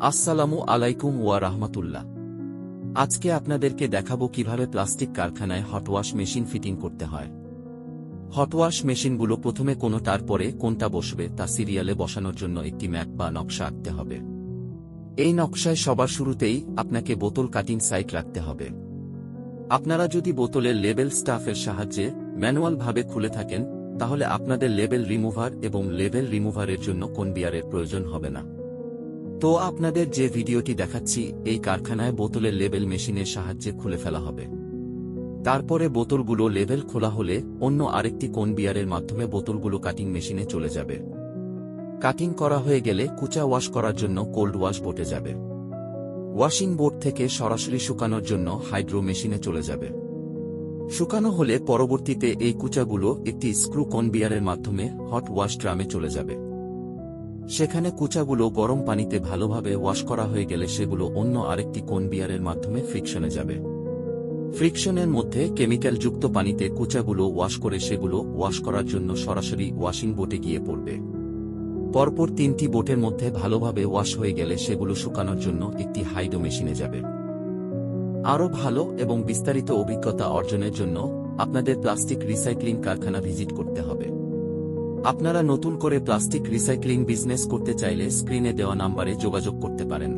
আসসালামু আলাইকুম ওয়া রাহমাতুল্লাহ। আজকে আপনাদেরকে দেখাবো কিভাবে প্লাস্টিক কারখানায় হট ওয়াশ মেশিন ফিটিং করতে হয়। হট ওয়াশ মেশিনগুলো প্রথমে কোনটার পরে কোনটা বসবে তা সিরিয়ালে বসানোর জন্য একটি ম্যাপ বা নকশা আঁকতে হবে। এই নকশায় সবার শুরুতেই আপনাকে বোতল কাটিং সাইট রাখতে হবে। আপনারা যদি বোতলের লেবেল স্টাফের সাহায্যে ম্যানুয়ালভাবে খুলে থাকেন, তাহলে আপনাদের লেবেল রিমুভার এবং লেবেল রিমুভারের জন্য কনভিয়ারের প্রয়োজন হবে না। তো আপনাদের যে ভিডিওটি দেখাচ্ছি, এই কারখানায় বোতলের লেবেল মেশিনের সাহায্যে খুলে ফেলা হবে। তারপরে বোতলগুলো লেবেল খোলা হলে অন্য আরেকটি কনভিয়ারের মাধ্যমে বোতলগুলো কাটিং মেশিনে চলে যাবে। কাটিং করা হয়ে গেলে কুচা ওয়াশ করার জন্য কোল্ড ওয়াশ বোটে যাবে। ওয়াশিং বোর্ড থেকে সরাসরি শুকানোর জন্য হাইড্রো মেশিনে চলে যাবে। শুকানো হলে পরবর্তীতে এই কুচাগুলো একটি স্ক্রু কনভিয়ারের মাধ্যমে হট ওয়াশ ড্রামে চলে যাবে। সেখানে কুচাগুলো গরম পানিতে ভালোভাবে ওয়াশ করা হয়ে গেলে সেগুলো অন্য আরেকটি কনভিয়ারের মাধ্যমে ফ্রিকশনে যাবে। ফ্রিকশনের মধ্যে কেমিক্যালযুক্ত পানিতে কুচাগুলো ওয়াশ করে সেগুলো ওয়াশ করার জন্য সরাসরি ওয়াশিং বোটে গিয়ে পড়বে। পরপর 3টি বোটের মধ্যে ভালোভাবে ওয়াশ হয়ে গেলে সেগুলো শুকানোর জন্য একটি হাইড্রো মেশিনে যাবে। আরও ভালো এবং বিস্তারিত অভিজ্ঞতা অর্জনের জন্য আপনাদের প্লাস্টিক রিসাইক্লিং কারখানা ভিজিট করতে হবে। আপনারা নতুন করে প্লাস্টিক রিসাইক্লিং বিজনেস করতে চাইলে স্ক্রিনে দেওয়া নাম্বারে যোগাযোগ করতে পারেন।